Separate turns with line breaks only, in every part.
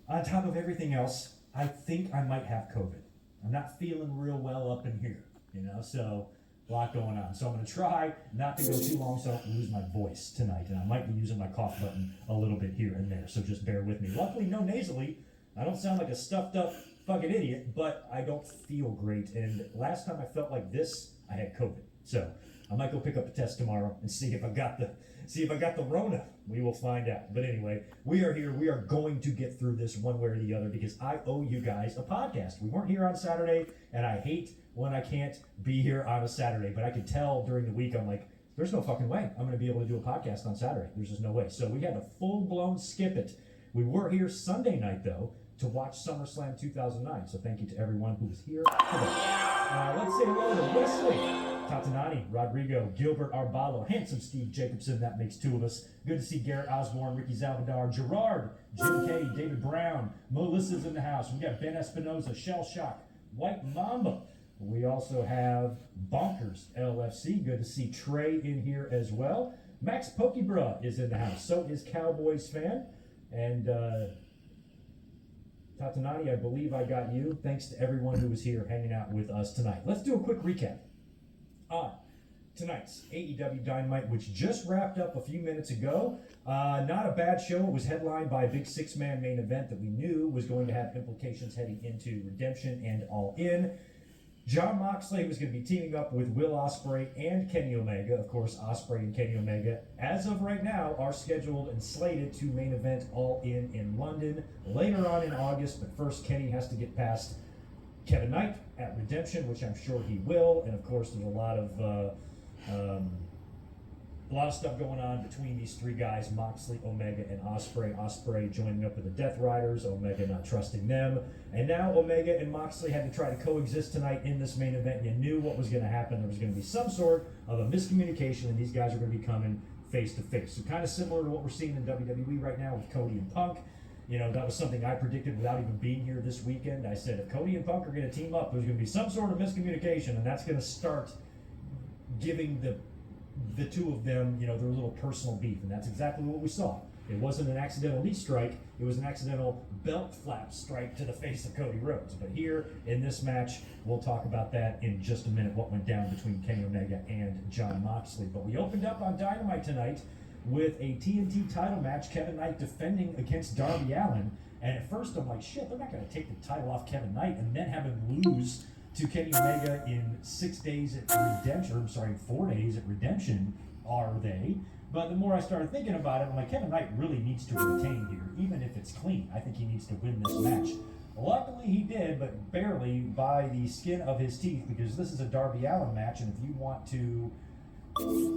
On top of everything else, I think I might have COVID. I'm not feeling real well up in here, so a lot going on. So I'm going to try not to go too long so I don't lose my voice tonight. And I might be using my cough button a little bit here and there, so just bear with me. Luckily, no nasally. I don't sound like a stuffed up fucking idiot, but I don't feel great. And last time I felt like this, I had COVID. So I might go pick up a test tomorrow and see if I got the Rona. We will find out. But anyway, we are here. We are going to get through this one way or the other because I owe you guys a podcast. We weren't here on Saturday, and I hate when I can't be here on a Saturday. But I could tell during the week, I'm like, there's no fucking way I'm going to be able to do a podcast on Saturday. There's just no way. So we had to full-blown skip it. We were here Sunday night, though, to watch SummerSlam 2009. So thank you to everyone who was here today. Let's say hello to Wesley, Tatanani, Rodrigo, Gilbert Arbalo, handsome Steve Jacobson, that makes two of us. Good to see Garrett Osborne, Ricky Zalvadar, Gerard, Jim K, David Brown, Melissa's in the house. We got Ben Espinoza, Shell Shock, White Mamba. We also have Bonkers LFC. Good to see Trey in here as well. Max Pokebra is in the house. So is Cowboys fan. And Tatanani, I believe I got you. Thanks to everyone who was here hanging out with us tonight. Let's do a quick recap on tonight's AEW Dynamite, which just wrapped up a few minutes ago. Not a bad show. It was headlined by a big six-man main event that we knew was going to have implications heading into Redemption and All In. Jon Moxley was going to be teaming up with Will Ospreay and Kenny Omega. Of course, Ospreay and Kenny Omega, as of right now, are scheduled and slated to main event All In London later on in August. But first, Kenny has to get past Kevin Knight at Redemption, which I'm sure he will. And of course, there's a lot of stuff going on between these three guys, Moxley, Omega, and Ospreay. Ospreay joining up with the Death Riders, Omega not trusting them. And now Omega and Moxley had to try to coexist tonight in this main event. You knew what was going to happen. There was going to be some sort of a miscommunication, and these guys are going to be coming face to face. So kind of similar to what we're seeing in WWE right now with Cody and Punk. That was something I predicted without even being here this weekend. I said if Cody and Punk are going to team up, there's going to be some sort of miscommunication, and that's going to start giving the two of them, their little personal beef, and that's exactly what we saw. It wasn't an accidental knee strike, it was an accidental belt flap strike to the face of Cody Rhodes. But here in this match, we'll talk about that in just a minute, what went down between Kenny Omega and Jon Moxley. But we opened up on Dynamite tonight with a TNT title match, Kevin Knight defending against Darby Allin. And at first I'm like, shit, they're not going to take the title off Kevin Knight and then have him lose to Kenny Omega in 4 days at Redemption, are they? But the more I started thinking about it, I'm like, Kevin Knight really needs to retain here, even if it's clean. I think he needs to win this match. Luckily he did, but barely by the skin of his teeth, because this is a Darby Allin match, and if you want to,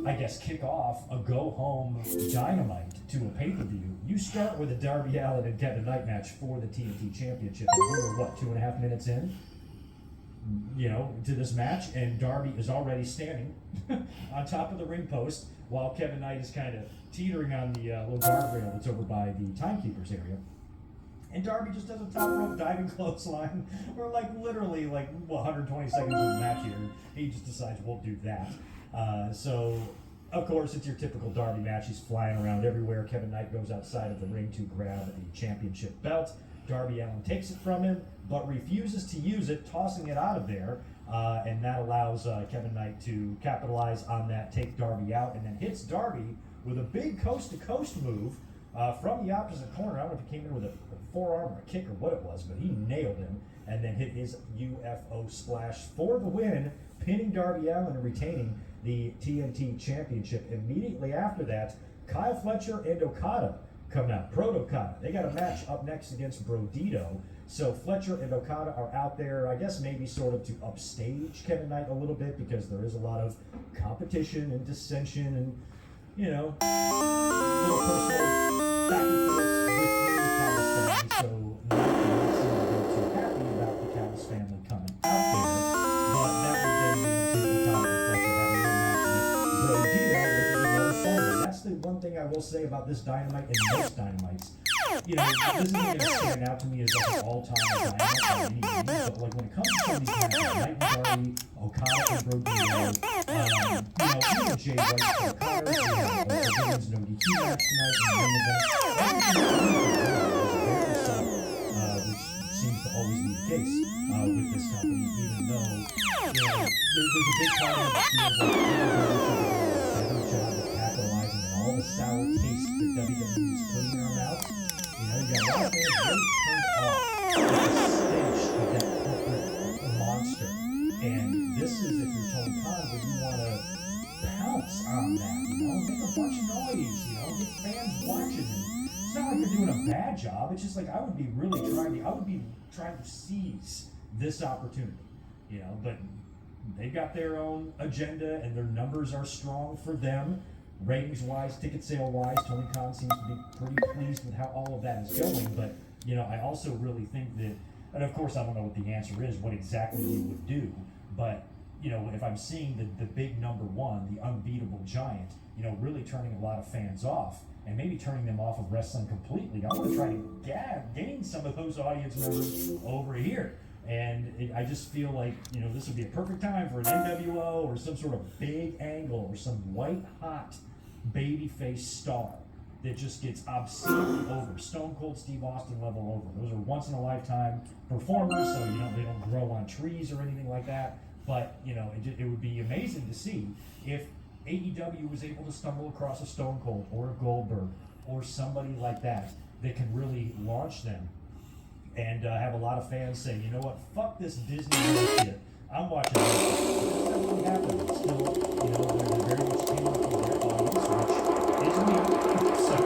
I guess, kick off a go-home Dynamite to a pay-per-view, you start with a Darby Allin and Kevin Knight match for the TNT Championship. And we were, 2.5 minutes in? To this match, and Darby is already standing on top of the ring post while Kevin Knight is kind of teetering on the little guardrail that's over by the timekeepers area. And Darby just does a top rope diving clothesline. We're literally 120 seconds of the match here. He just decides we'll do that. So, of course, it's your typical Darby match. He's flying around everywhere. Kevin Knight goes outside of the ring to grab the championship belt. Darby Allin takes it from him, but refuses to use it, tossing it out of there, and that allows Kevin Knight to capitalize on that, take Darby out, and then hits Darby with a big coast-to-coast move from the opposite corner. I don't know if he came in with a forearm or a kick or what it was, but he nailed him, and then hit his UFO splash for the win, pinning Darby Allin and retaining the TNT Championship. Immediately after that, Kyle Fletcher and Okada come out. Okada. They got a match up next against Brodito. So Fletcher and Okada are out there, I guess maybe sort of to upstage Kevin Knight a little bit, because there is a lot of competition and dissension and, little personal back and forth with the Callis family. So not too happy about the Callis family coming out there. But that would then lead to Okada and Fletcher having a match with Brodito with the low phone. That's the one thing I will say about this Dynamite and most Dynamites. This isn't going to stand out to me as an all-time Dynamite by any means, but when it comes to these matches, Knight and Darby, Okada and Brodito, even Jay White and Okada, the women's no DQ match tonight in the main event, everything was very solid. there's a big part of it that feels like everybody should be doing a better job of capitalizing on all the sour taste that WWE is putting in our mouths. You know, you got a lot of fans really turned off with the stench of that corporate monster. And this is, if you're Tony Khan, where you want to pounce on that, you know, make a bunch of noise, you know, get fans watching. And it's not like you're doing a bad job. It's just like I would be trying to seize this opportunity, you know, but they've got their own agenda and their numbers are strong for them. Ratings wise, ticket sale wise, Tony Khan seems to be pretty pleased with how all of that is going. But, you know, I also really think that, and of course I don't know what the answer is, what exactly you would do, but, you know, if I'm seeing the big number one, the unbeatable giant, you know, really turning a lot of fans off, and maybe turning them off of wrestling completely, I want to try to gain some of those audience members over here. And I just feel like, you know, this would be a perfect time for an NWO or some sort of big angle or some white hot babyface star that just gets obscenely over. Stone Cold Steve Austin level over. Those are once in a lifetime performers, so you know they don't grow on trees or anything like that. But you know, it would be amazing to see if AEW was able to stumble across a Stone Cold or a Goldberg or somebody like that that can really launch them and have a lot of fans say, you know what, fuck this Disney bullshit. I'm watching this. That's not really happening. Still, you know, they're very much catering for their audience, which is me. So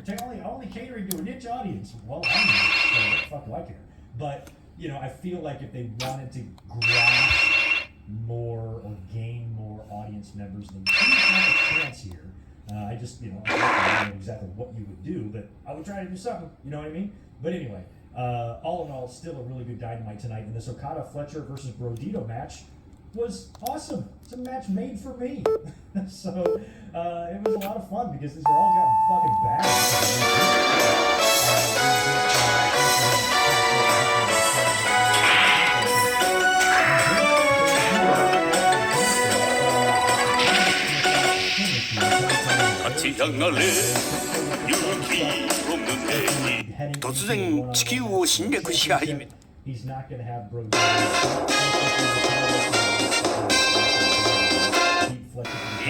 they're only catering to a niche audience. Well, I'm not, so what the fuck do I care? But, you know, I feel like if they wanted to grasp more or gain more audience members, then you have a chance here. I just, you know, I don't know exactly what you would do, but I would try to do something, you know what I mean? But anyway, all in all, still a really good Dynamite tonight. And this Okada-Fletcher versus Brodito match was awesome. It's a match made for me. So it was a lot of fun because these are all got fucking bad.
突然地球を侵略し始め行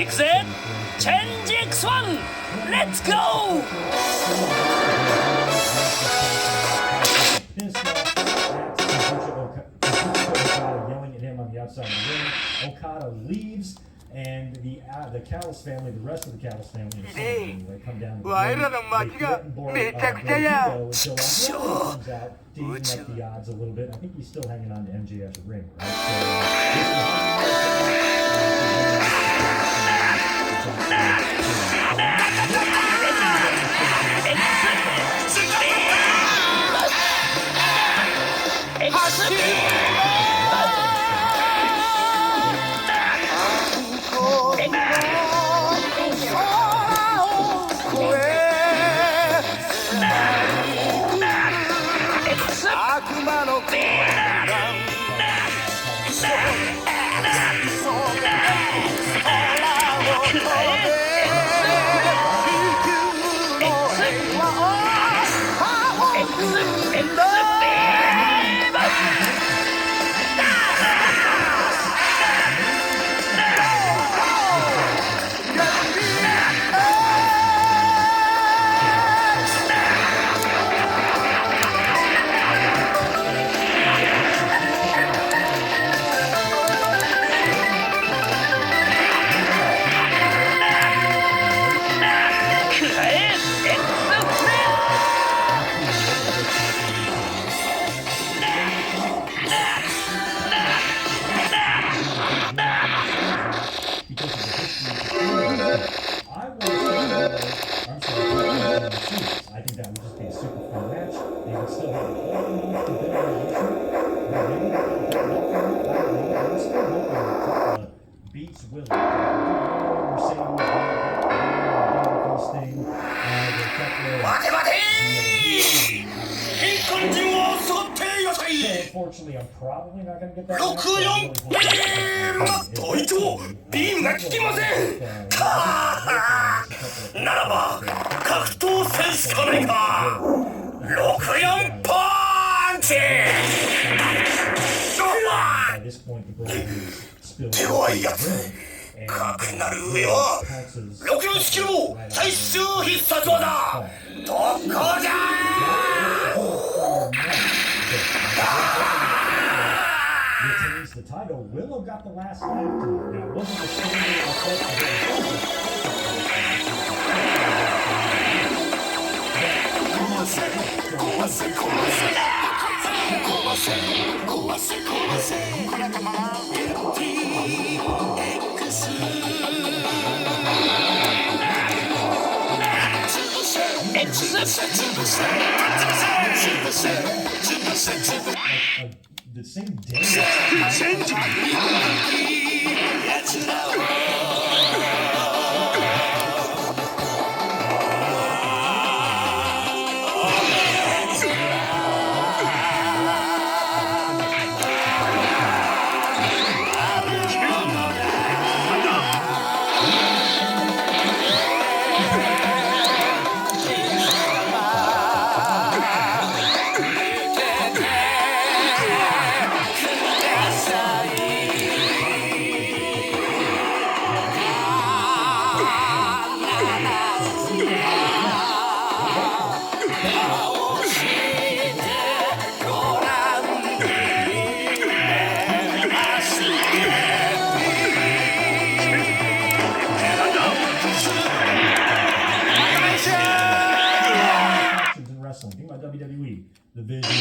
くぜチェンジ X1 レッツゴー
Okada leaves, and the Callis family, the rest of the Callis family, they come down to the ring. They threaten Brodito until comes out to even up the odds a little bit. I think he's still hanging on to MJF's ring, Unfortunately, I'm probably not going to get that. 64ビームビームが効きません。ならば格闘戦士かないか。64パンチ。By this point, the
手強いやつ。かくなる上は64式の最終必殺技特攻じゃ
Retains the title. Willow got the last laugh tonight. Now, it wasn't the the same day. In wrestling, think about WWE, the Vision.